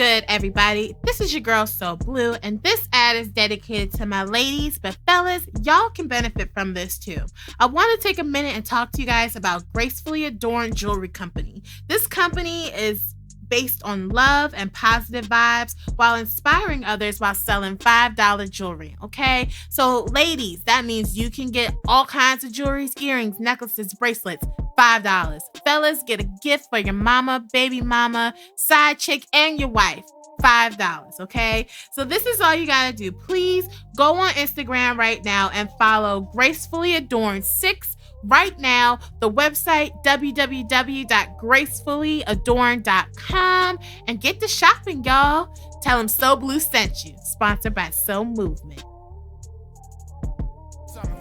good, everybody? This is your girl, So Blue, and this ad is dedicated to my ladies, but fellas, y'all can benefit from this too. I want to take a minute and talk to you guys about Gracefully Adorned Jewelry Company. This company is based on love and positive vibes while inspiring others while selling $5 jewelry, okay? So, ladies, that means you can get all kinds of jewelry, earrings, necklaces, bracelets, $5. Fellas, get a gift for your mama, baby mama, side chick, and your wife. $5, okay? So this is all you gotta do. Please go on Instagram right now and follow Gracefully Adorned 6 right now. The website www.gracefullyadorned.com and get to shopping, y'all. Tell them So Blue sent you. Sponsored by So Movement.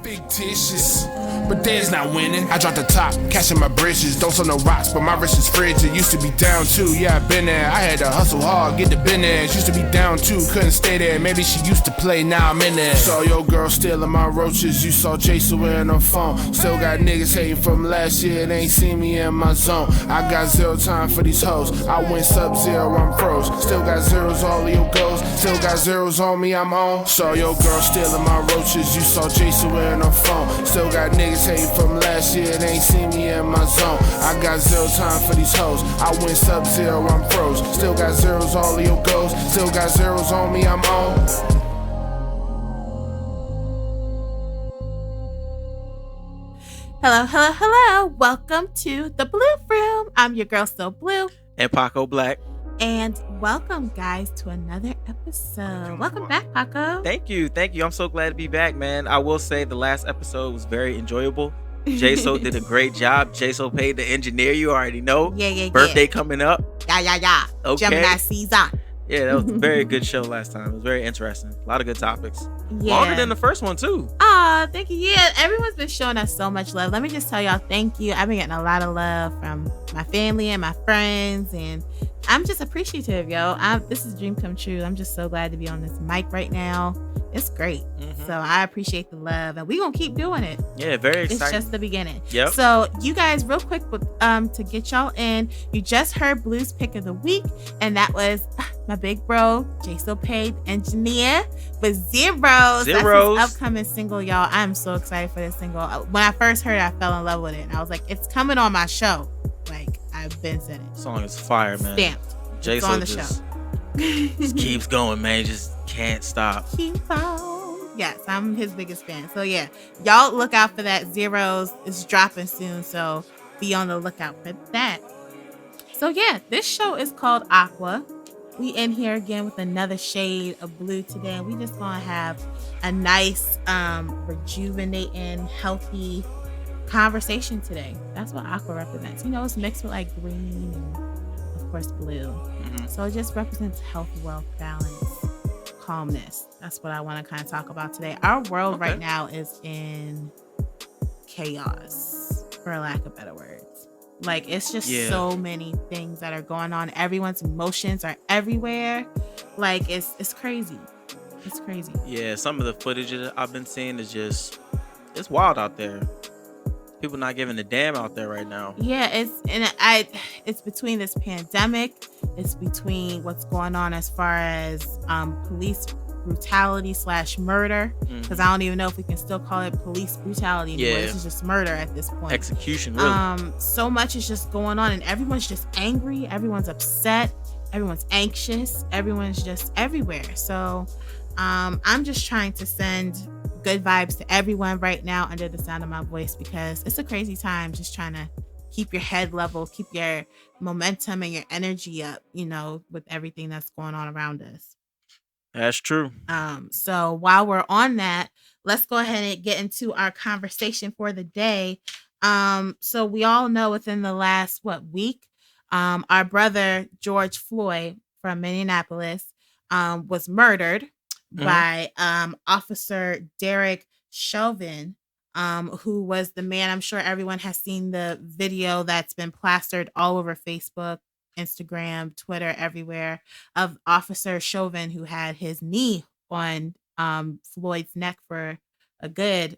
Fictitious, but there's not winning. I dropped the top, catching my bridges. Don't sell no rocks, but my wrist is frigid. Used to be down too, yeah, I been there. I had to hustle hard, get the business. Used to be down too, couldn't stay there. Maybe she used to play, now I'm in there. Saw your girl stealing my roaches. You saw Jason wearing her phone. Still got niggas hating from last year. They ain't seen me in my zone. I got zero time for these hoes. I went sub-zero, I'm froze. Still got zeros, all of your goals. Still got zeros on me, I'm on. Saw your girl stealing my roaches. You saw Jason wearing her phone. Still got niggas hating from last year. They ain't seen me in my zone. I got zero time for these hoes. I went sub-zero, I'm froze. Still got zeros, all of your goals. Still got zeros on me, I'm on. Hello, hello, hello. Welcome to the Blue Room. I'm your girl, So Blue. And Paco Black. And welcome, guys, to another episode. Welcome back, Paco. Thank you. I'm so glad to be back, man. I will say the last episode was very enjoyable. J-So did a great job. J-So paid the engineer, you already know. Yeah. Birthday coming up. Yeah. Okay. Gemini season. Yeah, that was a very good show last time. It was very interesting. A lot of good topics. Yeah. Longer than the first one, too. Aw, thank you. Yeah, everyone's been showing us so much love. Let me just tell y'all, thank you. I've been getting a lot of love from my family and my friends, and I'm just appreciative, yo. This is a dream come true. I'm just so glad to be on this mic right now. It's great. Mm-hmm. So I appreciate the love, and we're going to keep doing it. Yeah, very exciting. It's just the beginning. Yep. So you guys, real quick, to get y'all in, you just heard Blue's Pick of the Week, and that was my big bro, J-So paid engineer, with Zeros. That's his upcoming single, y'all. I'm so excited for this single. When I first heard it, I fell in love with it, and I was like, it's coming on my show. Like, I've been said it. The song is fire, man. Stamped. J-So on the just, show. just keeps going, man. Just can't stop. Keep on. Yes, I'm his biggest fan. So yeah, y'all look out for that. Zeros is dropping soon, so be on the lookout for that. So yeah, this show is called Aqua. We in here again with another shade of blue today, and we just gonna have a nice, rejuvenating, healthy conversation today. That's what Aqua represents. You know, it's mixed with like green and of course blue. Mm-hmm. So it just represents health, wealth, balance, calmness. That's what I want to kind of talk about today. Our world right now is in chaos, for lack of better words. Like, it's just so many things that are going on. Everyone's emotions are everywhere. Like, it's crazy. It's crazy. Yeah, some of the footage that I've been seeing is just, it's wild out there. People not giving a damn out there right now. Yeah, it's between this pandemic. It's between what's going on as far as police brutality / murder, because I don't even know if we can still call it police brutality anymore. This is just murder at this point. Execution, really. So much is just going on, and everyone's just angry. Everyone's upset. Everyone's anxious. Everyone's just everywhere. So I'm just trying to send good vibes to everyone right now under the sound of my voice, because it's a crazy time. Just trying to keep your head level, keep your momentum and your energy up, you know, with everything that's going on around us. That's true. So while we're on that, let's go ahead and get into our conversation for the day. So we all know within the last week, our brother George Floyd from Minneapolis was murdered by Officer Derek Chauvin, who was the man. I'm sure everyone has seen the video that's been plastered all over Facebook, Instagram, Twitter, everywhere, of Officer Chauvin, who had his knee on Floyd's neck for a good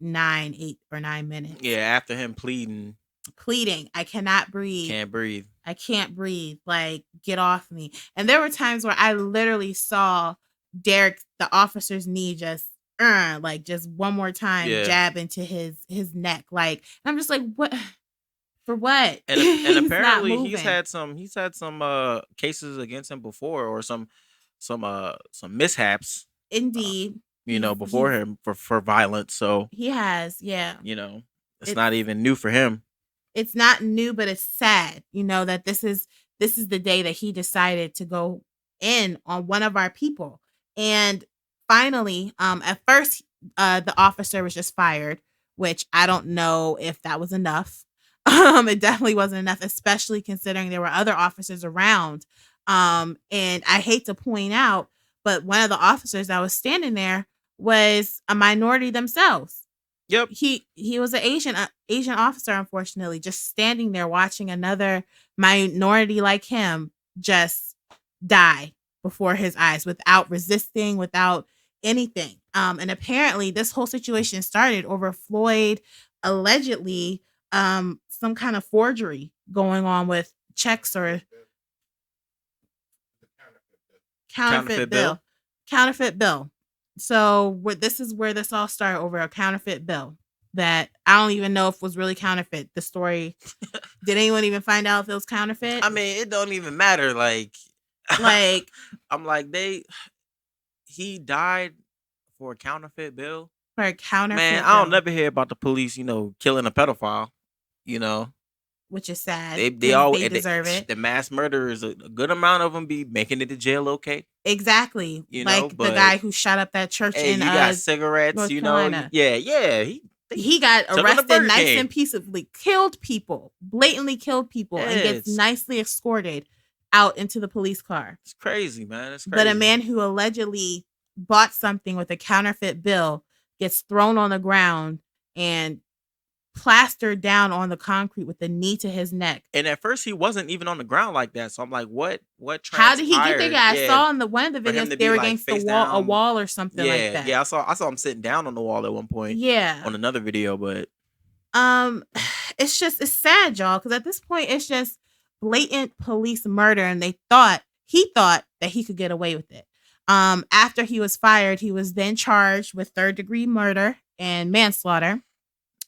8 or 9 minutes. Yeah, after him pleading, I cannot breathe. Can't breathe. I can't breathe. Like, get off me. And there were times where I literally saw Derek, the officer's knee, just like just one more time Yeah. jab into his neck. Like, and I'm just like, what? For what? And He's not apparently he's moving. had some cases against him before, or some mishaps, Indeed. before him for violence. So He has, yeah. it's not even new for him. It's not new, but it's sad, that this is the day that he decided to go in on one of our people. And finally, at first, the officer was just fired, which I don't know if that was enough. It definitely wasn't enough, especially considering there were other officers around. And I hate to point out, but one of the officers that was standing there was a minority themselves. Yep. He was an Asian officer, unfortunately, just standing there watching another minority like him just die before his eyes without resisting, without anything. And apparently this whole situation started over Floyd allegedly some kind of forgery going on with checks or counterfeit bill. So this is where this all started, over a counterfeit bill that I don't even know if was really counterfeit. The story, did anyone even find out if it was counterfeit? I mean, it don't even matter. Like I'm like, he died for a counterfeit bill. For a counterfeit Man, bill. I don't never hear about the police, killing a pedophile, Which is sad. They always deserve it. The mass murderers, a good amount of them be making it to jail okay. Exactly. But the guy who shot up that church in you got cigarettes, North Carolina. Yeah. He got arrested nice and peaceably, killed people, blatantly killed people, and gets nicely escorted out into the police car. It's crazy, man. It's crazy. But a man who allegedly bought something with a counterfeit bill gets thrown on the ground and plastered down on the concrete with the knee to his neck. And at first he wasn't even on the ground like that. So I'm like, what transpired? How did he get there? I saw in one of the videos they were against the wall, a wall or something like that. Yeah, I saw him sitting down on the wall at one point. Yeah. On another video, but it's sad, y'all, because at this point it's just blatant police murder, and he thought that he could get away with it. After he was fired, he was then charged with third-degree murder and manslaughter.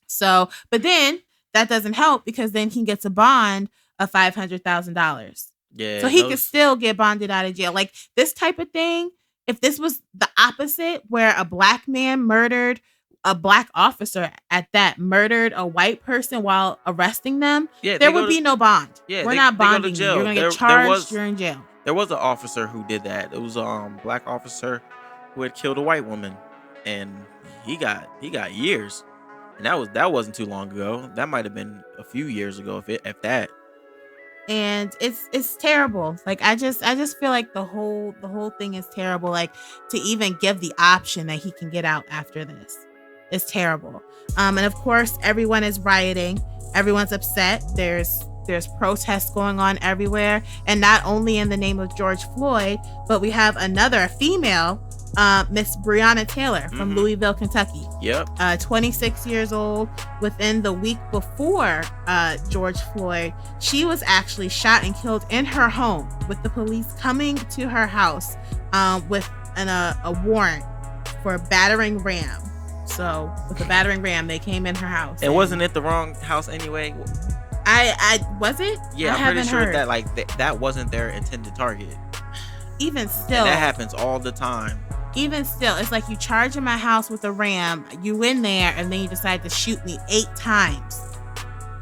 So, but then that doesn't help, because then he gets a bond of $500,000. Yeah. So he could still get bonded out of jail. Like, this type of thing, if this was the opposite, where a black man murdered a black officer at that, murdered a white person while arresting them, there would be no bond. Yeah, we're not bonding you. You're going to get charged. You're in jail. There was an officer who did that. It was a black officer who had killed a white woman, and he got years. And that wasn't too long ago. That might have been a few years ago, if that. And it's terrible. Like, I just feel like the whole thing is terrible. Like, to even give the option that he can get out after this is terrible. And of course, everyone is rioting. Everyone's upset. There's protests going on everywhere, and not only in the name of George Floyd, but we have another female, Miss Breonna Taylor from Louisville, Kentucky. Yep. 26 years old. Within the week before George Floyd, she was actually shot and killed in her home, with the police coming to her house with a warrant for battering ram. So with a battering ram, they came in her house. And wasn't it the wrong house anyway? I was it? Yeah, I'm pretty sure that that wasn't their intended target. Even still, and that happens all the time. Even still, it's like, you charge in my house with a ram, you in there, and then you decide to shoot me 8 times.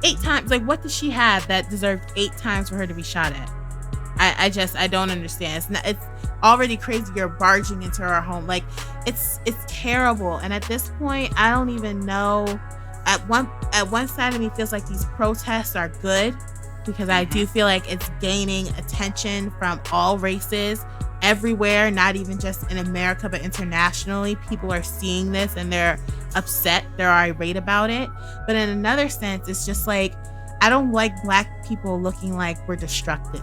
8 times. Like, what does she have that deserved 8 times for her to be shot at? I don't understand. It's already crazy. You're barging into her home. Like, it's terrible. And at this point, I don't even know. At one side of me feels like these protests are good, because I do feel like it's gaining attention from all races everywhere, not even just in America, but internationally. People are seeing this and they're upset, they're irate about it. But in another sense, it's just like, I don't like black people looking like we're destructive.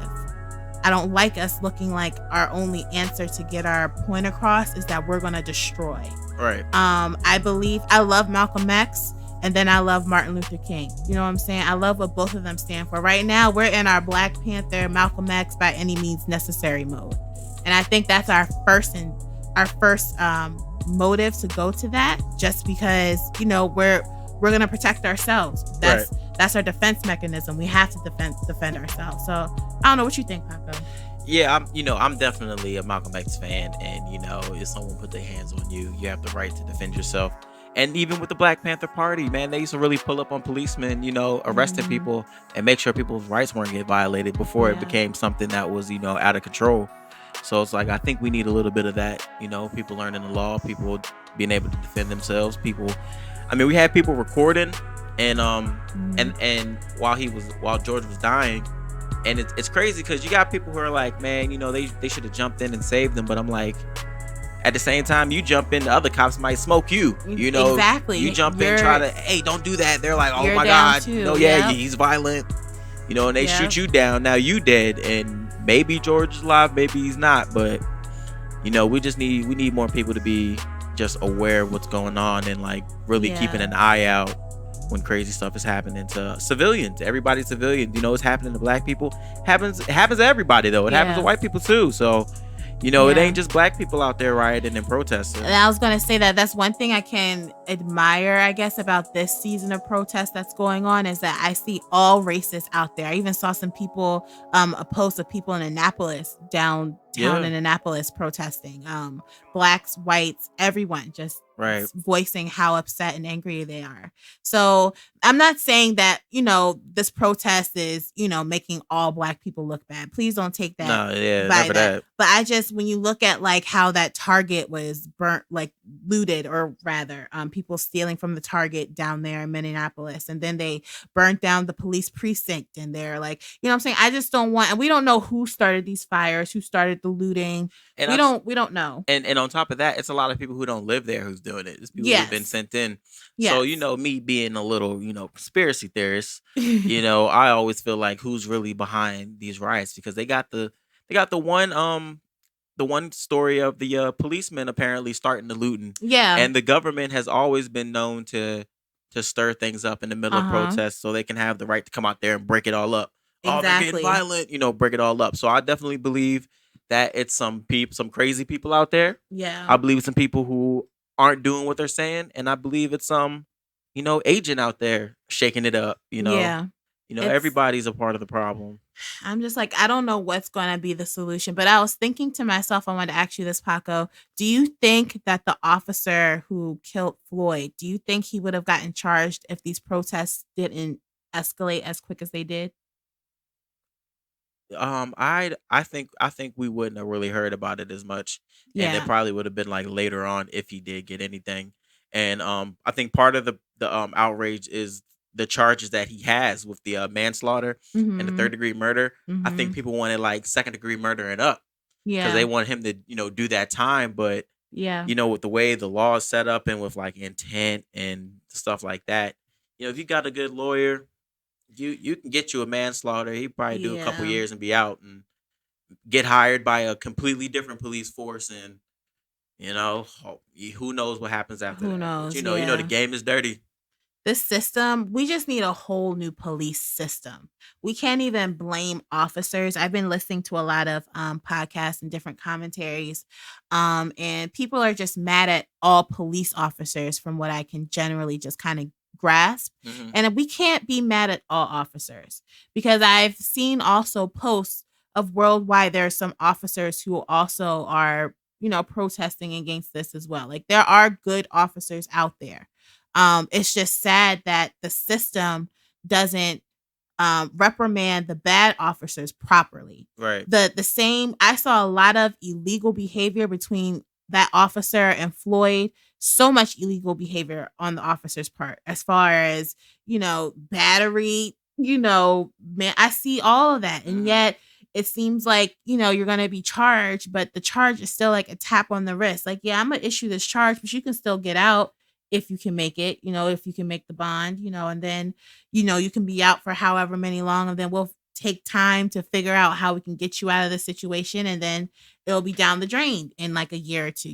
I don't like us looking like our only answer to get our point across is that we're going to destroy. Right. I love Malcolm X. And then I love Martin Luther King. You know what I'm saying? I love what both of them stand for. Right now, we're in our Black Panther, Malcolm X by any means necessary mode. And I think that's our first motive to go to that, just because, we're gonna protect ourselves. That's our defense mechanism. We have to defend ourselves. So I don't know what you think, Paco. Yeah, I'm definitely a Malcolm X fan, and if someone put their hands on you, you have the right to defend yourself. And even with the Black Panther Party, man, they used to really pull up on policemen, arresting people and make sure people's rights weren't get violated before it became something that was, out of control. So it's like, I think we need a little bit of that, people learning the law, people being able to defend themselves, we had people recording and while George was dying. And it's crazy because you got people who are like, man, they should have jumped in and saved them. But I'm like, at the same time, you jump in, the other cops might smoke you. Exactly. You jump in, try to, hey, don't do that. They're like, oh my God, too. no, he's violent. And they shoot you down. Now you dead, and maybe George is alive, maybe he's not. But we need more people to be just aware of what's going on and like really keeping an eye out when crazy stuff is happening to civilians. Everybody's civilian. It's happening to Black people. It happens to everybody though. It happens to white people too. So it ain't just Black people out there rioting and protesting. And I was going to say that's one thing I can admire, I guess, about this season of protest that's going on, is that I see all races out there. I even saw some people, a post of people in Annapolis, downtown in Annapolis, protesting. Blacks, whites, everyone just voicing how upset and angry they are. So I'm not saying that, this protest is, making all Black people look bad. Please don't take that. No, never that. But I just, when you look at like how that Target was burnt, like looted, or rather, people stealing from the Target down there in Minneapolis, and then they burnt down the police precinct, and they're like, what I'm saying? I just don't want, and we don't know who started these fires, who started the looting. And we don't know. And on top of that, it's a lot of people who don't live there who's doing it. It's people who've been sent in. Yes. So, me being a little, conspiracy theorist, I always feel like who's really behind these riots, because they got the one story of the policeman apparently starting the looting. Yeah. And the government has always been known to stir things up in the middle of protests so they can have the right to come out there and break it all up. Exactly. Oh, they're getting violent, break it all up. So I definitely believe that it's some crazy people out there. Yeah. I believe it's some people who aren't doing what they're saying, and I believe it's some, agent out there shaking it up. Yeah. Everybody's a part of the problem. I'm just like, I don't know what's going to be the solution, but I was thinking to myself, I wanted to ask you this, Paco. Do you think that the officer who killed Floyd, do you think he would have gotten charged if these protests didn't escalate as quick as they did? I think we wouldn't have really heard about it as much, and it probably would have been like later on if he did get anything. And I think part of the outrage is the charges that he has with the manslaughter and the third-degree murder. I think people wanted like second-degree murder and up, because they want him to do that time. But with the way the law is set up and with like intent and stuff like that, if you got a good lawyer, you can get you a manslaughter. He probably do a couple years and be out and get hired by a completely different police force, and who knows what happens after Who that. knows? But, the game is dirty. This system, we just need a whole new police system. We can't even blame officers. I've been listening to a lot of podcasts and different commentaries, and people are just mad at all police officers, from what I can generally just kind of grasp. And we can't be mad at all officers, because I've seen also posts of worldwide, there are some officers who also are, protesting against this as well. Like, there are good officers out there. It's just sad that the system doesn't reprimand the bad officers properly. Right. The same, I saw a lot of illegal behavior between that officer and Floyd. So much illegal behavior on the officer's part, as far as, battery, man, I see all of that. And yet it seems like, you're going to be charged, but the charge is still like a tap on the wrist. Like, yeah, I'm going to issue this charge, but you can still get out if you can make it, if you can make the bond, and then, you can be out for however many long, and then we'll take time to figure out how we can get you out of the situation, and then it'll be down the drain in like a year or two.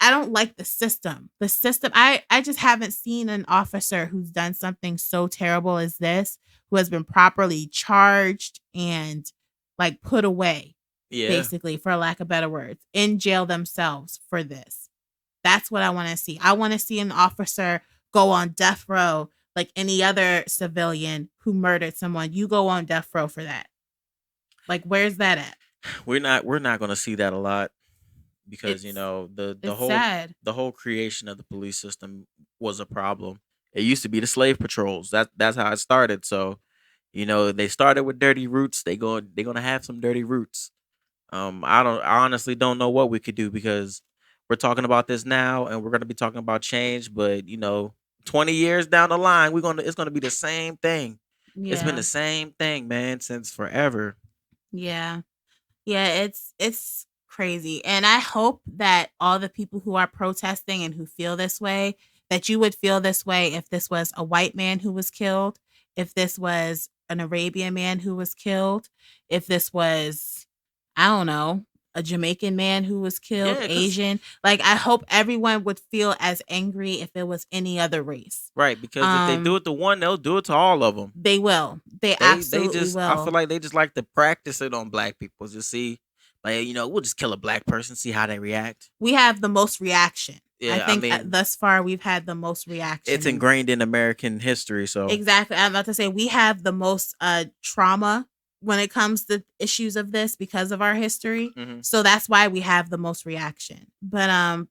I don't like the system. The system, I just haven't seen an officer who's done something so terrible as this, who has been properly charged and like put away, Yeah. basically, for lack of better words, in jail themselves for this. That's what I want to see. I want to see an officer go on death row like any other civilian who murdered someone. You go on death row for that. Like, where's that at? We're not going to see that a lot because It's the sad. the whole creation of the police system was a problem. It used to be the slave patrols. That's how it started. So, they started with dirty roots. They're going to have some dirty roots. I honestly don't know what we could do because we're talking about this now and we're going to be talking about change, but 20 years down the line, it's going to be the same thing. It's been Yeah. the same thing, man, since forever. Yeah. Yeah, it's crazy. And I hope that all the people who are protesting and who feel this way, that you would feel this way if this was a white man who was killed, if this was an Arabian man who was killed, if this was, I don't know, a Jamaican man who was killed, Yeah, cuz Asian. Like, I hope everyone would feel as angry if it was any other race. right, because if they do it to one, they'll do it to all of them. They will. They They absolutely just I feel will. like they just like to practice it on black people to see like, we'll just kill a black person, see how they react. We have the most reaction. I Yeah, I think mean, thus far we've had the most it's reaction. ingrained in American history, so Exactly. I'm about to say we have the most trauma when it comes to issues of this because of our history. mhm. So that's why we have the most reaction. But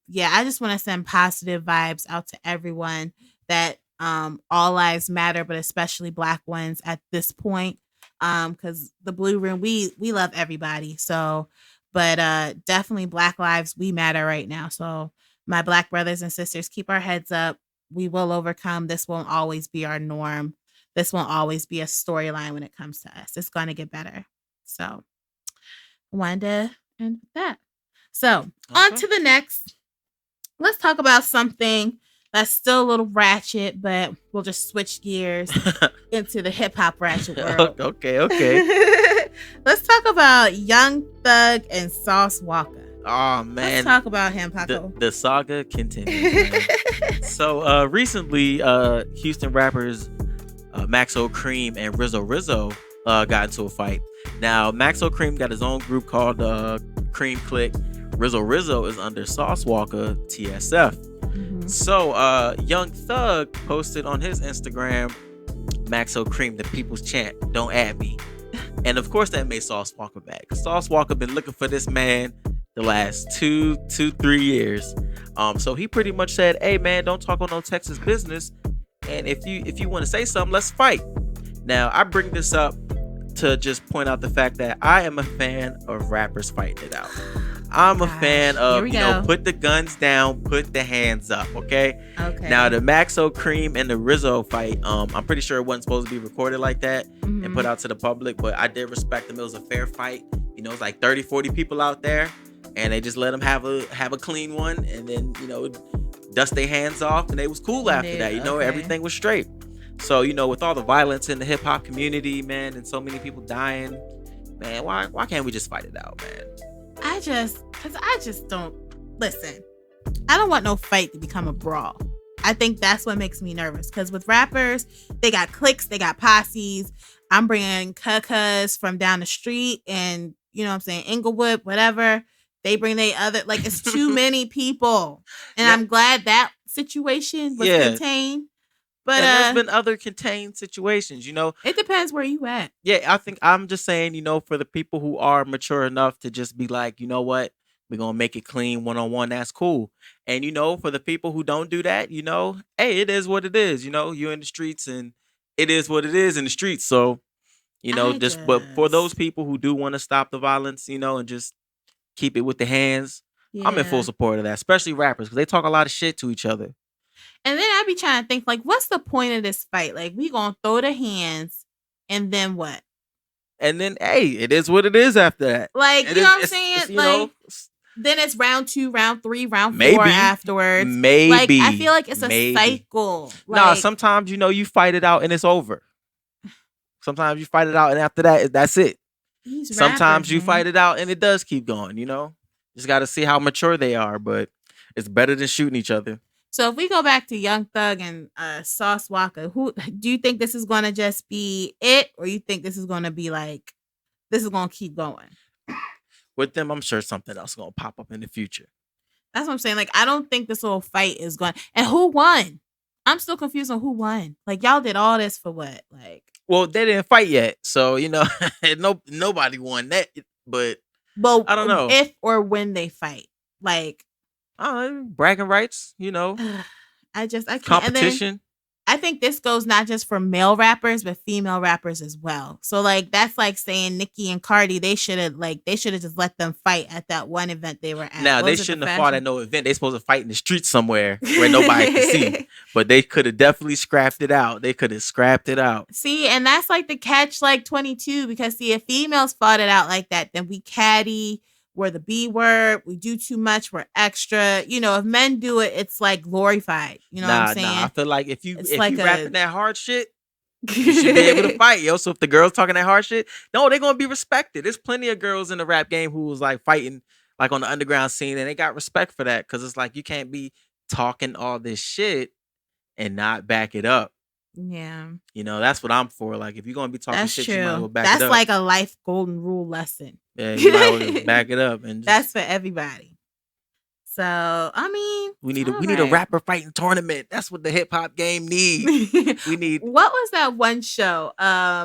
yeah, I just want to send positive vibes out to everyone that all lives matter, but especially black ones at this point. Because the blue room, we love everybody. So, but definitely black lives, we matter right now. So my black brothers and sisters, keep our heads up. We will overcome. This won't always be our norm. This won't always be a storyline when it comes to us. It's going to get better. So, I wanted to end with that. So, on Okay. to the next. Let's talk about something that's still a little ratchet, but we'll just switch gears into the hip hop ratchet world. Okay. Let's talk about Young Thug and Sauce Walker. Oh Let's man, talk about him, Paco. the saga continues. Man. So recently, Houston rappers Maxo Cream and Rizzo got into a fight. Now Maxo Cream got his own group called Cream Click. Rizzo is under Sauce Walker TSF. Mhm. So Young Thug posted on his Instagram, Maxo Cream, the people's champ, don't add me. And of course that made Sauce Walker mad. Cause Sauce Walker been looking for this man the last 3 years. So he pretty much said, hey man, don't talk on no Texas business. And if you want to say something, let's fight. Now I bring this up to just point out the fact that I am a fan of rappers fighting it out. I'm a fan Here of, we go. put the guns down, put the hands up, okay? Okay. Now the Maxo Cream and the Rizzo fight, I'm pretty sure it wasn't supposed to be recorded like that and Mhm. put out to the public, but I did respect them. It was a fair fight. It's like 30, 40 people out there, and they just let them have a clean one, and then dust their hands off, and they was cool after that. Okay. Everything was straight. So with all the violence in the hip hop community, man, and so many people dying, man, why can't we just fight it out, man? I just don't listen. I don't want no fight to become a brawl. I think that's what makes me nervous. Because with rappers, they got cliques, they got posses. I'm bringing cuckas from down the street, and you know what I'm saying, Inglewood, whatever. They bring they other, like, it's too many people, and Yeah. I'm glad that situation was Yeah. contained. And But there's been other contained situations, it depends where you at. Yeah, I think I'm just saying, for the people who are mature enough to just be like, you know what, we're gonna make it clean one-on-one, that's cool. And for the people who don't do that, hey, it is what it is. You're in the streets and it is what it is in the streets. So, but for those people who do want to stop the violence, and just keep it with the hands, I'm in full Yeah. support of that, especially rappers, because they talk a lot of shit to each other. And then I be trying to think, like, what's the point of this fight? Like, we gonna throw the hands, and then what? And then, hey, it is what it is after that. Like, It you is- know what I'm it's- saying? it's, Like, then it's round 2, round 3, round 4 Maybe. afterwards. Maybe. Like, I feel like it's a Maybe. cycle. Nah, Like, sometimes you fight it out and it's over. Sometimes you fight it out and after that, that's it. these Sometimes rappers, you man. fight it out and it does keep going. Just got to see how mature they are. But It's better than shooting each other. So if we go back to Young Thug and Sauce Walker, who do you think this is going to just be it, or you think this is going to be like this is going to keep going? With them, I'm sure something else is gonna pop up in the future. That's what I'm saying. Like, I don't think this little fight is going. And who won? I'm still confused on who won. Like, y'all did all this for what? Like, well, they didn't fight yet, so nobody won that. But I don't know if or when they fight. Like, I don't know, bragging rights. I can't. Competition. And then I think this goes not just for male rappers, but female rappers as well. So like that's like saying Nicki and Cardi, they should have just let them fight at that one event they were at. Now they shouldn't have fought at no event. They supposed to fight in the streets somewhere where nobody can see. But they could have definitely scrapped it out. See, and that's like the catch like 22, because see, if females fought it out like that, then we catty. We're the B word. We do too much. We're extra. If men do it, it's like glorified. You know what I'm saying? I feel like if you rapping that hard shit, you should be able to fight, yo. So if the girls talking that hard shit, no, they're gonna be respected. There's plenty of girls in the rap game who was like fighting like on the underground scene, and they got respect for that, because it's like you can't be talking all this shit and not back it up. Yeah. That's what I'm for. Like, if you're gonna be talking shit, true. you might as well back it up. That's like a life golden rule lesson. Yeah, you might as well back it up. And that's for everybody. So I mean, we need a rapper fighting tournament. That's what the hip hop game needs. We need. What was that one show?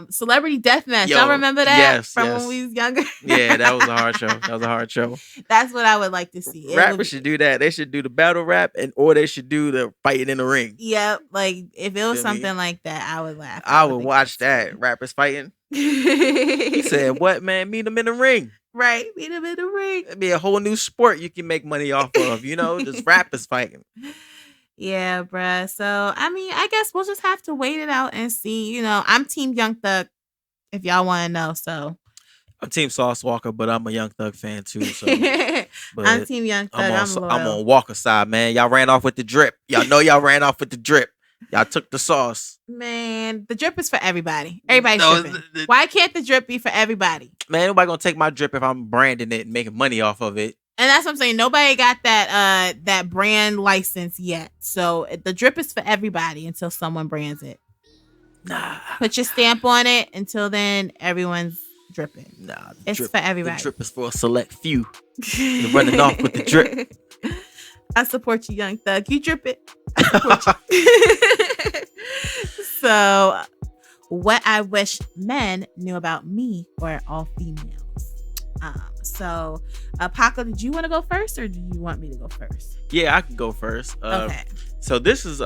Celebrity Deathmatch. Y'all remember that? Yes, from when we was younger. Yeah, that was a hard show. That's what I would like to see. Rappers should do that. They should do the battle rap, or they should do the fighting in the ring. Yeah, like if it was something like that, I would laugh. I would watch that. Rappers fighting. He said, "What, man? Meet them in the ring." Right, meet them in the ring. It'd be a whole new sport you can make money off of, just rappers fighting. Yeah, bruh. So, I mean, I guess we'll just have to wait it out and see. I'm Team Young Thug, if y'all want to know. So, I'm Team Sauce Walker, but I'm a Young Thug fan too. So, I'm Team Young Thug. I'm on Walker side, man. Y'all ran off with the drip. Y'all know y'all ran off with the drip. Y'all took the sauce. Man, the drip is for everybody. Everybody's dripping. Why can't the drip be for everybody? Man, nobody gonna take my drip if I'm branding it and making money off of it. And that's what I'm saying. Nobody got that brand license yet. So the drip is for everybody until someone brands it. Nah. Put your stamp on it. Until then, everyone's dripping. Nah. It's for everybody. The drip is for a select few. You're running off with the drip. I support you, Young Thug. You drip it. I support you. So, what I wish men knew about me or all females. So, Paco, did you want to go first, or do you want me to go first? Yeah, I can go first. Okay. So this is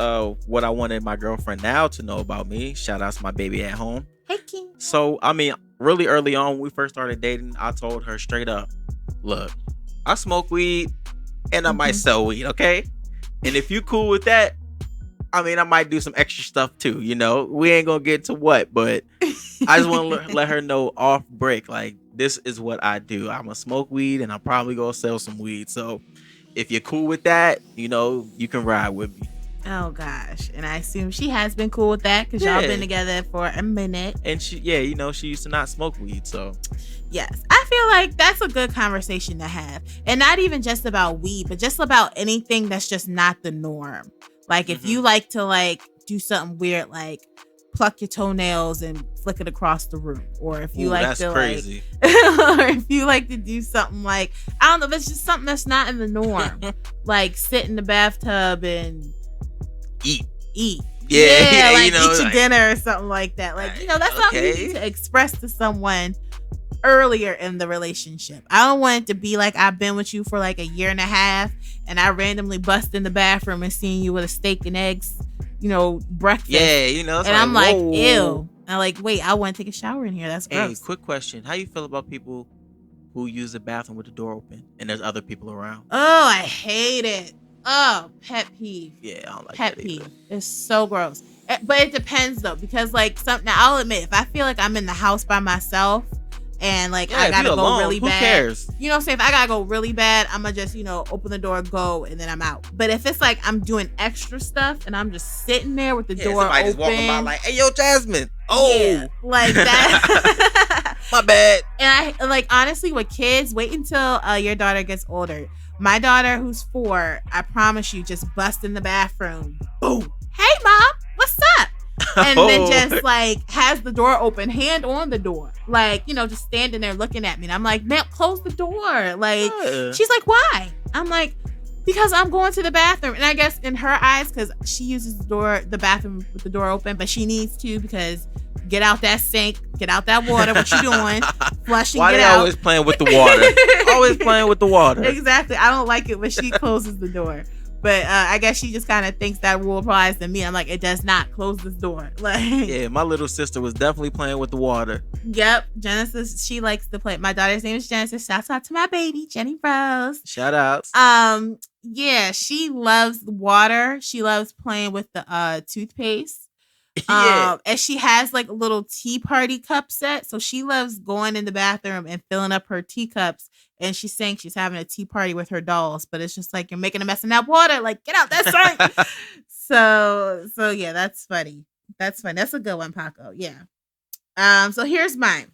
what I wanted my girlfriend now to know about me. Shout out to my baby at home. Hey, King. So, I mean, really early on when we first started dating, I told her straight up, look, I smoke weed and I might sell weed, okay? And if you cool with that, I mean, I might do some extra stuff too, We ain't gonna get to what, but I just want to let her know off break, like, this is what I do. I'm gonna smoke weed and I'm probably gonna sell some weed. So if you're cool with that, you can ride with me. Oh gosh. And I assume she has been cool with that, because y'all been together for a minute. And she used to not smoke weed, so yes, I feel like that's a good conversation to have. And not even just about weed, but just about anything that's just not the norm. Like if you like to do something weird, like pluck your toenails and flick it across the room, or if you that's crazy. or if you like to do something like, I don't know, that's just something that's not in the norm. Like sit in the bathtub and eat. Yeah, like eat your dinner or something like that. Like, that's something you need to express to someone earlier in the relationship. I don't want it to be like I've been with you for like a year and a half and I randomly bust in the bathroom and seeing you with a steak and eggs, breakfast. Yeah, and I'm like, ew. And I'm like, wait, I want to take a shower in here. That's gross. Hey, quick question. How you feel about people who use the bathroom with the door open and there's other people around? Oh, I hate it. Oh, pet peeve. Yeah, I don't like pet that peeve. either. It's so gross. But it depends though, because now I'll admit, if I feel like I'm in the house by myself and I gotta go really bad. Who cares? You know what I'm saying? If I gotta go really bad, I'm gonna just, open the door, go, and then I'm out. But if it's like I'm doing extra stuff and I'm just sitting there with the door open. Just walking by like, hey, yo, Jasmine. Oh. Yeah, like that. My bad. And I like honestly with kids, wait until your daughter gets older. My daughter, who's 4, I promise you, just bust in the bathroom. Boom. Hey, mom, what's up? And then just like has the door open, hand on the door, like, you know, just standing there looking at me. And I'm like, man, close the door. Like, she's like, why? I'm like, because I'm going to the bathroom. And I guess in her eyes, because she uses the bathroom with the door open, but she needs to because get out that sink, get out that water. What you doing? Flushing. Why get they out. always playing with the water? Always playing with the water. Exactly. I don't like it when she closes the door. But I guess she just kind of thinks that rule applies to me. I'm like, it does not. Close this door. Like, yeah, my little sister was definitely playing with the water. Yep, Genesis. She likes to play. My daughter's name is Genesis. Shouts out to my baby, Jenny Rose. Shout outs. Yeah, she loves water. She loves playing with the toothpaste. Yeah. And she has like a little tea party cup set. So she loves going in the bathroom and filling up her teacups. And she's saying she's having a tea party with her dolls, but it's just like, you're making a mess in that water. Like, get out. That's right. So yeah, that's funny. That's fun. That's a good one, Paco. Yeah. So here's mine.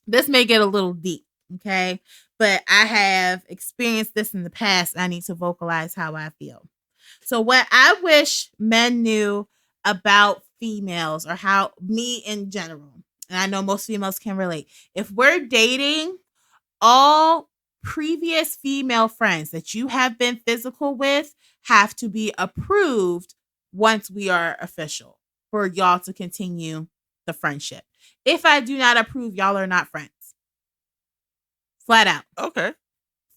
This may get a little deep. Okay. But I have experienced this in the past. I need to vocalize how I feel. So what I wish men knew about females, or how me in general, and I know most females can relate. If we're dating, all previous female friends that you have been physical with have to be approved once we are official for y'all to continue the friendship. If I do not approve, y'all are not friends. Flat out. Okay.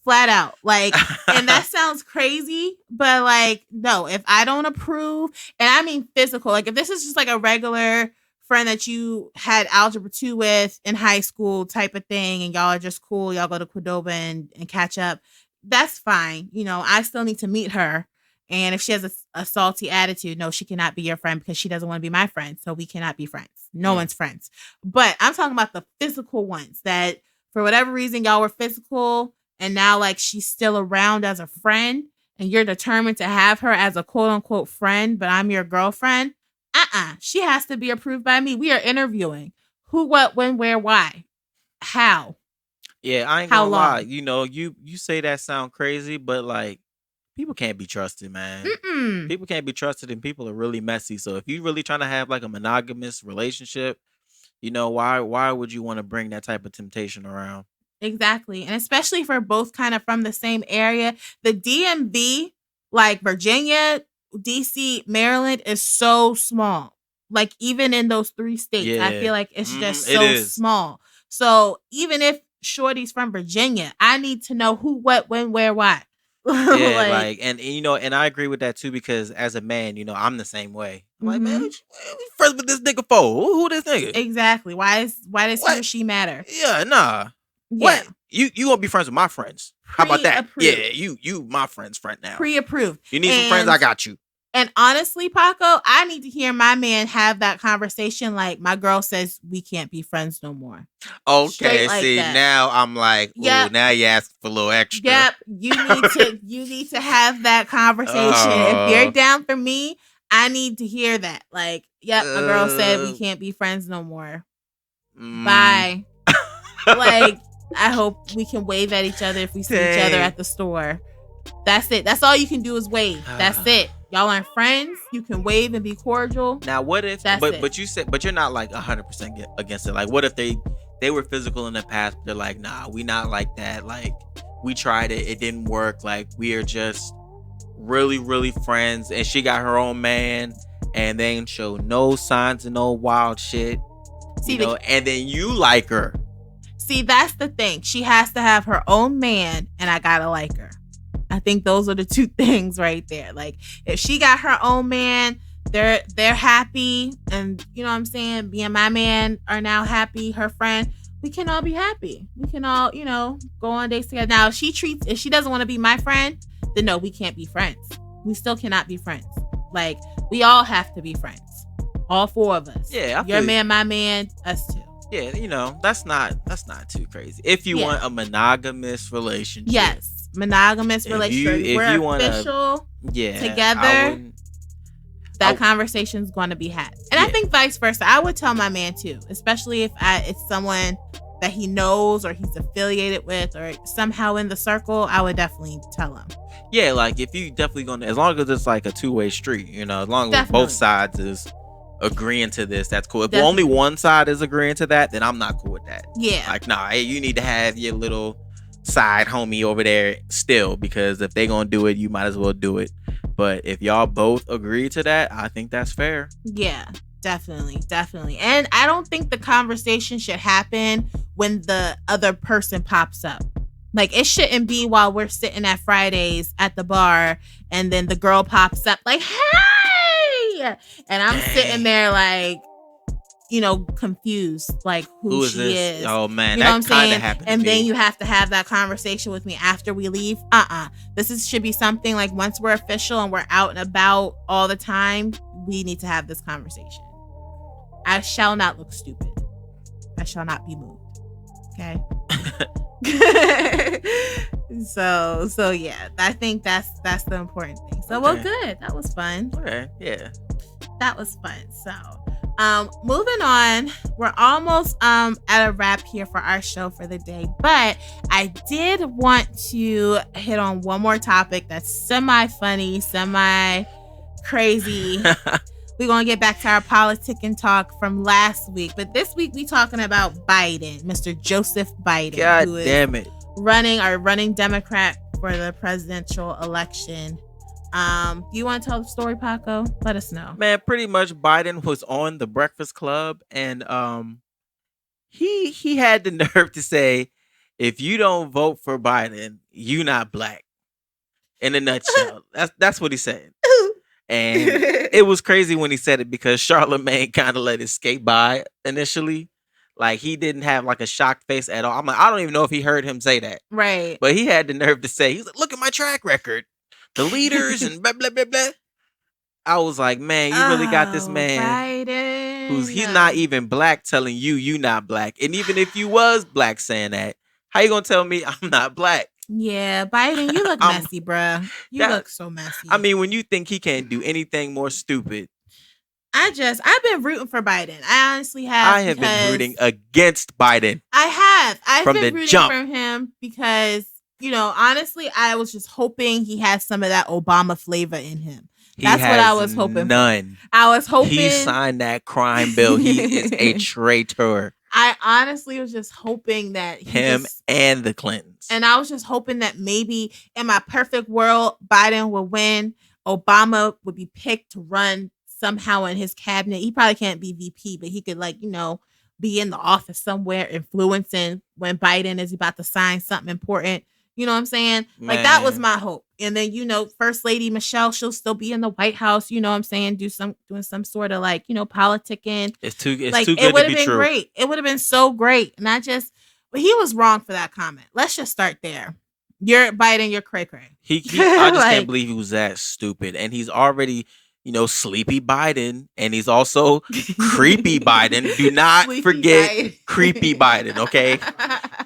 Flat out. Like, and that sounds crazy, but like, no, if I don't approve, and I mean physical, like if this is just like a regular friend that you had algebra 2 with in high school type of thing, and y'all are just cool, y'all go to Qdoba and catch up, that's fine. You know, I still need to meet her. And if she has a salty attitude, no, she cannot be your friend because she doesn't want to be my friend. So we cannot be friends. No one's friends. But I'm talking about the physical ones that for whatever reason, y'all were physical. And now, like, she's still around as a friend and you're determined to have her as a quote unquote friend, but I'm your girlfriend. She has to be approved by me. We are interviewing who, what, when, where, why, how. Yeah, I ain't How gonna lie. long? You know, you say that sound crazy, but like people can't be trusted, man. Mm-mm. People can't be trusted, and people are really messy. So if you really trying to have like a monogamous relationship, you know, why would you want to bring that type of temptation around? Exactly. And especially if we're both kind of from the same area. The DMV, like Virginia, DC, Maryland, is so small. Like even in those 3 states, I Yeah. feel like it's just It so is. small. So even if Shorty's from Virginia, I need to know who, what, when, where, why. Yeah, like, and you know, and I agree with that too, because as a man, you know, I'm the same way. I'm like, man, Mhm. what you friends with this nigga for? Who this nigga? Exactly. Why does he or What? she matter? Yeah, nah. Yeah. What? You gonna be friends with my friends? How about that? Pre-approved. Yeah, you my friend's friend now. Pre-approved. You need some friends? I got you. And honestly, Paco, I need to hear my man have that conversation. Like, my girl says we can't be friends no more. Okay, Straight like see, that. now I'm like, ooh, Yep. now you ask for a little extra. Yep, you need to have that conversation. If you're down for me, I need to hear that. Like, yep, my girl said we can't be friends no more. Mm. Bye. Like, I hope we can wave at each other if we see each other Dang. at the store. That's it. That's all you can do is wave. That's it. Y'all aren't friends. You can wave and be cordial. Now, what if? That's it. But you said, but you're not like 100% against it. Like, what if they were physical in the past? But they're like, nah, we not like that. Like, we tried it, it didn't work. Like, we are just really, really friends. And she got her own man, and they ain't show no signs of no wild shit. See, You know, and then you like her. See, that's the thing. She has to have her own man, and I gotta like her. I think those are the 2 things right there. Like, if she got her own man, they're happy, and you know what I'm saying, me and my man are now happy, her friend, we can all be happy. We can all, you know, go on dates together. Now, if she doesn't want to be my friend, then no, we can't be friends. We still cannot be friends. Like, we all have to be friends. All 4 of us. Yeah, I your feel man, my man, us 2. Yeah, you know, that's not too crazy. If you Yeah. want a monogamous relationship. Yes. Monogamous If relationship. you We're wanna- official. Yeah. Together. I wouldn't- That I- conversation's going to be had. And I Yeah. think vice versa. I would tell my man too, especially if it's someone that he knows or he's affiliated with or somehow in the circle, I would definitely tell him. Yeah, like if you definitely gonna, as long as it's like a two-way street, you know, as long as Definitely. both sides is agreeing to this, that's cool. If Definitely. only one side is agreeing to that, then I'm not cool with that. Yeah. Like, nah, hey, you need to have your little side homie over there still, because if they gonna do it, you might as well do it. But if y'all both agree to that, I think that's fair. Yeah, definitely. And I don't think the conversation should happen when the other person pops up. Like, it shouldn't be while we're sitting at Fridays at the bar and then the girl pops up like, hey! And I'm sitting there like, you know, confused, like who she this? is. Oh man, you know that what I'm saying? happened. And then you have to have that conversation with me after we leave. This should be something like once we're official and we're out and about all the time, we need to have this conversation. I shall not look stupid. I shall not be moved. Okay. so yeah, I think that's the important thing. So well, good. That was fun. Okay, yeah, that was fun. So moving on, we're almost at a wrap here for our show for the day, but I did want to hit on one more topic that's semi funny, semi crazy. We're gonna get back to our politicking talk from last week, but this week we talking about Biden, Mr. Joseph Biden. God damn it. running Democrat for the presidential election. Do you want to tell the story, Paco? Let us know. Man, pretty much Biden was on the Breakfast Club, and he had the nerve to say, if you don't vote for Biden, you not black. In a nutshell. That's what he said. And it was crazy when he said it because Charlamagne kind of let it skate by initially. Like, he didn't have like a shocked face at all. I'm like, I don't even know if he heard him say that. Right. But he had the nerve to say, he's like, look at my track record. The leaders and blah, blah, blah, blah. I was like, man, you really got this man Biden. he's not even black telling you not black. And even if you was black saying that, how you gonna tell me I'm not black? Yeah, Biden, you look messy, bruh. You look so messy. I mean, when you think he can't do anything more stupid. I've been rooting for Biden. I honestly have. I have been rooting against Biden. I have. I've from been the rooting jump. for him because, you know, honestly, I was just hoping he has some of that Obama flavor in him. That's what I was hoping. None. I was hoping he signed that crime bill. He is a traitor. I honestly was just hoping that him and the Clintons. And I was just hoping that maybe in my perfect world, Biden would win. Obama would be picked to run somehow in his cabinet. He probably can't be VP, but he could, like, you know, be in the office somewhere influencing when Biden is about to sign something important. You know what I'm saying? Man. Like, that was my hope. And then, you know, First Lady Michelle, she'll still be in the White House. You know what I'm saying? Doing some sort of, like, you know, politicking. It's too good it to would have be been true. Great. It would have been so great. And but he was wrong for that comment. Let's just start there. You're Biden, you're cray-cray. I just can't believe he was that stupid. And he's already, you know, sleepy Biden, and he's also creepy Biden. Do not forget creepy Biden, okay?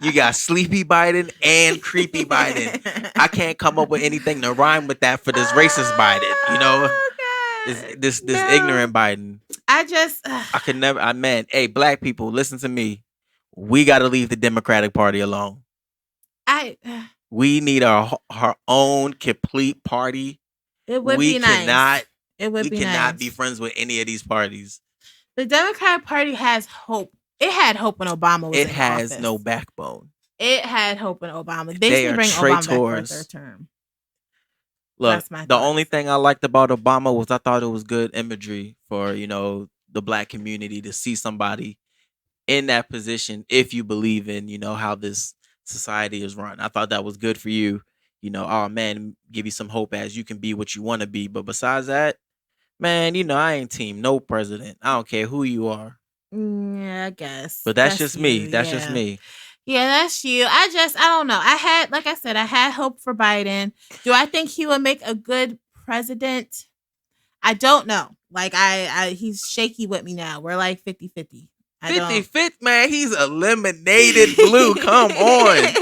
You got sleepy Biden and creepy Biden. I can't come up with anything to rhyme with that for this racist Biden, you know? This ignorant Biden. I could never, hey, black people, listen to me. We got to leave the Democratic Party alone. We need our own complete party. It would be nice. We cannot be friends with any of these parties. The Democratic Party has hope. It had hope when Obama was in office. It has no backbone. It had hope when Obama. They should bring Obama back for a third term. Look, the only thing I liked about Obama was I thought it was good imagery for, you know, the black community to see somebody in that position if you believe in, you know, how this society is run. I thought that was good for you. You know, oh man, give you some hope as you can be what you want to be. But besides that, man, you know, I ain't team no president. I don't care who you are. Yeah, I guess. But that's just me. That's just me. Yeah, that's you. I don't know. I had hope for Biden. Do I think he would make a good president? I don't know. Like, he's shaky with me now. We're like 50-50. 50-50, man. He's eliminated blue. Come on.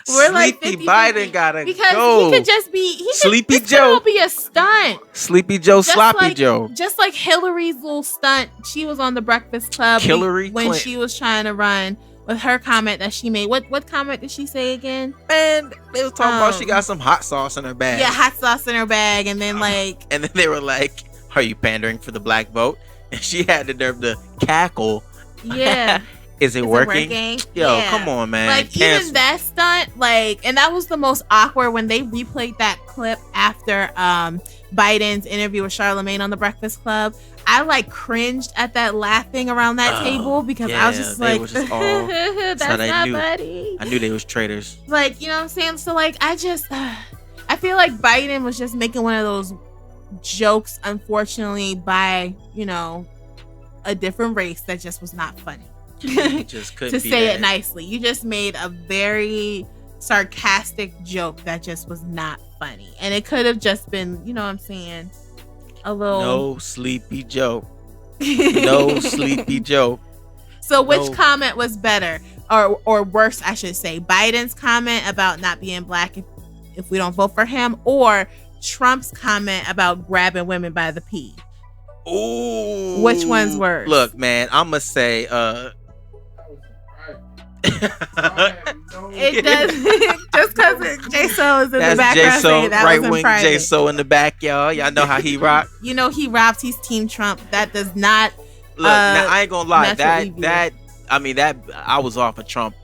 We're like Sleepy Biden gotta because go. He could just be Sleepy Joe. Be a stunt. Sleepy Joe, Sloppy Joe. Just like Hillary's little stunt. She was on the Breakfast Club Hillary when Clinton. she was trying to run with her comment that she made. What comment did she say again? Man, they was talking about she got some hot sauce in her bag. Yeah, hot sauce in her bag, and then and then they were like, "Are you pandering for the black vote?" And she had the nerve to cackle. Yeah. Is it working? Yo, yeah. Come on, man. Like, even that stunt, like, and that was the most awkward when they replayed that clip after Biden's interview with Charlemagne on the Breakfast Club. I like cringed at that laughing around that table because I was just like, that's not funny. I knew they was traitors. Like, you know what I'm saying? So like, I feel like Biden was just making one of those jokes, unfortunately, by, you know, a different race that just was not funny. Just couldn't to say it nicely. You just made a very sarcastic joke that just was not funny. And it could have just been, you know what I'm saying, a little... No sleepy joke. No sleepy joke. So which comment was better? Or worse, I should say. Biden's comment about not being black if we don't vote for him, or Trump's comment about grabbing women by the pee? Ooh. Which one's worse? Look, man, I'm going to say... It does just because J-So is in the background saying that right was in wing private. J-So in the back, y'all know how he rock. You know he robs. He's Team Trump. That does not. Look, now, I ain't gonna lie. that I was off of Trump,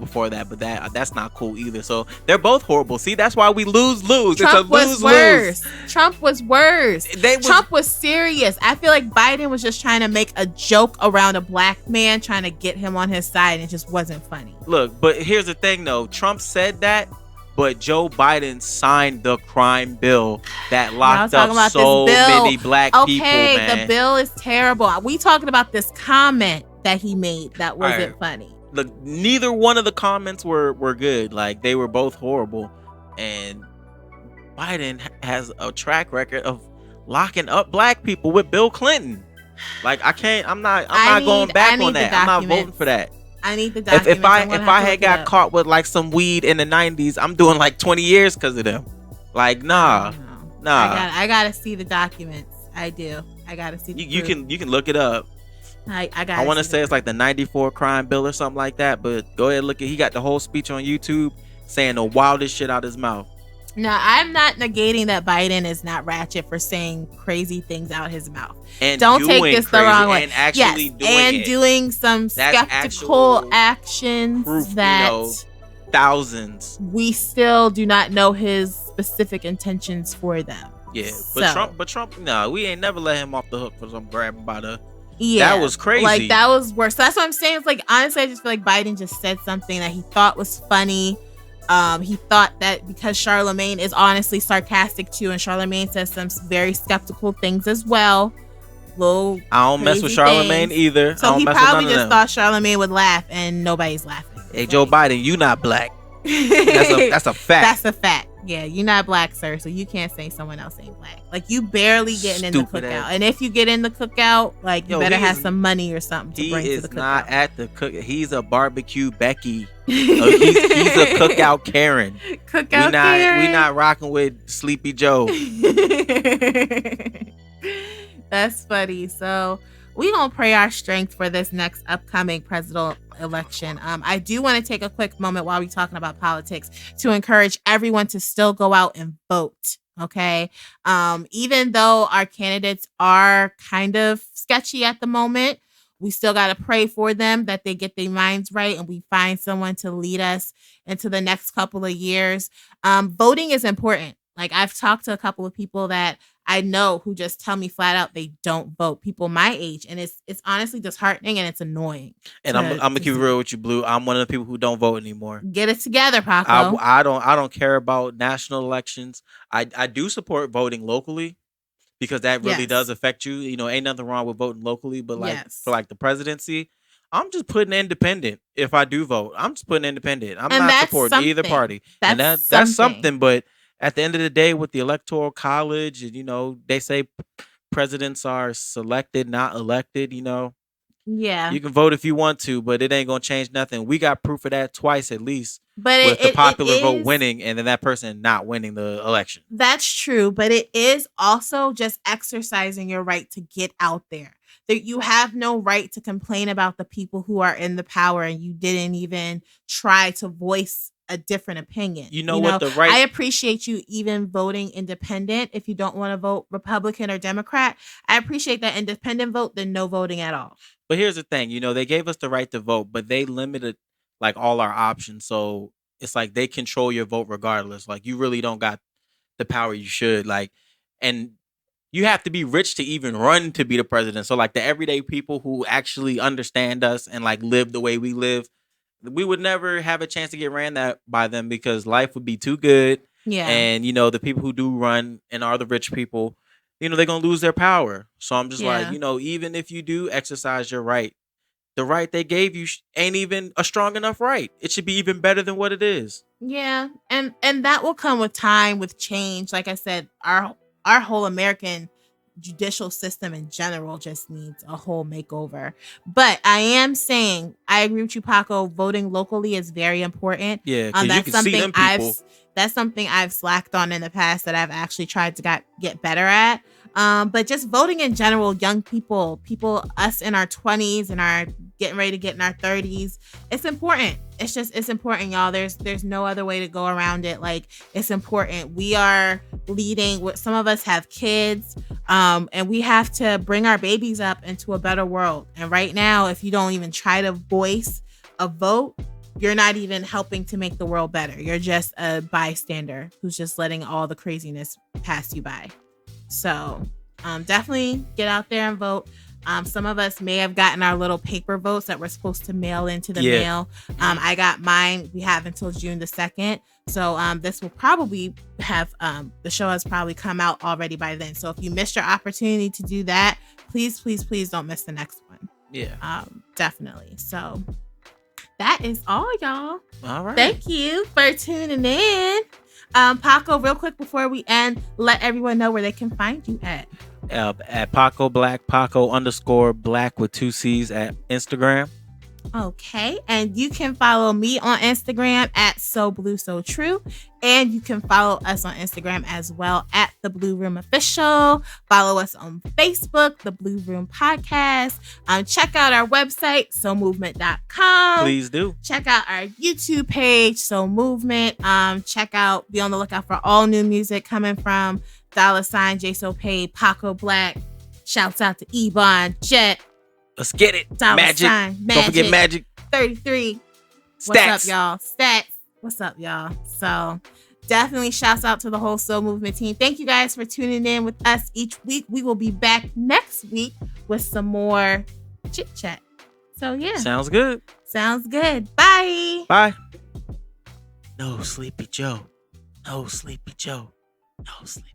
before that, but that's not cool either. So they're both horrible. See, that's why we lose. It's a lose. Trump was worse. Trump was serious. I feel like Biden was just trying to make a joke around a black man, trying to get him on his side, and it just wasn't funny. Look, but here's the thing, though. Trump said that, but Joe Biden signed the crime bill that locked up so many black people, man. Okay, the bill is terrible. We talking about this comment that he made that wasn't funny. Look, neither one of the comments were good. Like, they were both horrible. And Biden has a track record of locking up black people with Bill Clinton. Like, I'm not going back on that. I'm not voting for that. I need the documents. If I had got caught with like some weed in the 90s, I'm doing like 20 years because of them. Like, nah. I gotta see the documents. I do. I gotta see. You can look it up. I want to say it's like the 94 crime bill or something like that, but go ahead and look at. He got the whole speech on YouTube saying the wildest shit out his mouth. Now, I'm not negating that Biden is not ratchet for saying crazy things out his mouth. And don't take this the wrong way. And actually doing some skeptical actions proof, that thousands. We still do not know his specific intentions for them. Yeah, but Trump, no, we ain't never let him off the hook for some grabbing by the. Yeah, that was crazy. Like, that was worse. So that's what I'm saying. It's like, honestly, I just feel like Biden just said something that he thought was funny. He thought that because Charlemagne is honestly sarcastic too, and Charlemagne says some very skeptical things as well. I don't mess with Charlemagne either. So he probably just thought Charlemagne would laugh, and nobody's laughing. Hey, Joe Biden, you not black. That's a fact. That's a fact. Yeah, you're not black, sir, so you can't say someone else ain't black. Like, you barely getting in the cookout. And if you get in the cookout, like, you better have some money or something to bring to the cookout. He is not at the cookout. He's a barbecue Becky. He's a cookout Karen. Karen. We not rocking with Sleepy Joe. That's funny. So we gonna pray our strength for this next upcoming presidential election. I do want to take a quick moment while we're talking about politics to encourage everyone to still go out and vote. Okay. Even though our candidates are kind of sketchy at the moment, we still got to pray for them that they get their minds right and we find someone to lead us into the next couple of years. Voting is important. Like, I've talked to a couple of people that I know who just tell me flat out they don't vote. People my age, and it's honestly disheartening and it's annoying. And I'm gonna keep it real with you, Blue. I'm one of the people who don't vote anymore. Get it together, Paco. I don't care about national elections. I do support voting locally because that really does affect you. Ain't nothing wrong with voting locally, but for like the presidency, I'm just putting independent. If I do vote, I'm just putting independent. I'm not supporting either party, and that's something. But at the end of the day, with the electoral college, they say presidents are selected, not elected. Yeah, you can vote if you want to, but it ain't gonna change nothing. We got proof of that twice at least. But with the popular vote winning and then that person not winning the election. That's true, but it is also just exercising your right to get out there, that you have no right to complain about the people who are in the power and you didn't even try to voice a different opinion. You know what the right I appreciate you even voting independent if you don't want to vote Republican or Democrat. I appreciate that independent vote than no voting at all. But here's the thing, they gave us the right to vote, but they limited like all our options. So it's like they control your vote regardless. Like you really don't got the power you should. Like, and you have to be rich to even run to be the president. So like the everyday people who actually understand us and like live the way we live, we would never have a chance to get ran that by them because life would be too good. Yeah. And the people who do run and are the rich people, they're gonna lose their power. So I'm just like, even if you do exercise your right, the right they gave you ain't even a strong enough right. It should be even better than what it is. Yeah, and that will come with time, with change. Like I said, our whole American judicial system in general just needs a whole makeover. But I am saying, I agree with you, Paco. Voting locally is very important. Yeah, because you can see them people. That's something I've slacked on in the past that I've actually tried to get better at. But just voting in general, young people, us in our 20s and our getting ready to get in our 30s, it's important. It's important, y'all. There's no other way to go around it. Like, it's important. We are leading. Some of us have kids, and we have to bring our babies up into a better world. And right now, if you don't even try to voice a vote, you're not even helping to make the world better. You're just a bystander who's just letting all the craziness pass you by. So definitely get out there and vote. Some of us may have gotten our little paper votes that we're supposed to mail into the mail. I got mine. We have until June the 2nd. So this will probably have, the show has probably come out already by then. So if you missed your opportunity to do that, please, please, please don't miss the next one. Yeah. Definitely. So that is all, y'all. All right. Thank you for tuning in. Paco, real quick before we end, let everyone know where they can find you at. At Paco Black, Paco_Black with 2 C's at Instagram. Okay, and you can follow me on Instagram at So Blue So True, and you can follow us on Instagram as well at The Blue Room Official. Follow us on Facebook, The Blue Room Podcast. Check out our website, SoMovement.com. Please do. Check out our YouTube page, So Movement. Be on the lookout for all new music coming from $ JSOPay, Paco Black. Shouts out to Ebon, Jet. Let's get it. Magic. Don't forget Magic. 33. Stats. What's up, y'all? Stats. What's up, y'all? So definitely shouts out to the whole Soul Movement team. Thank you guys for tuning in with us each week. We will be back next week with some more chit chat. So yeah. Sounds good. Bye. Bye. No, Sleepy Joe. No, Sleepy Joe. No, Sleepy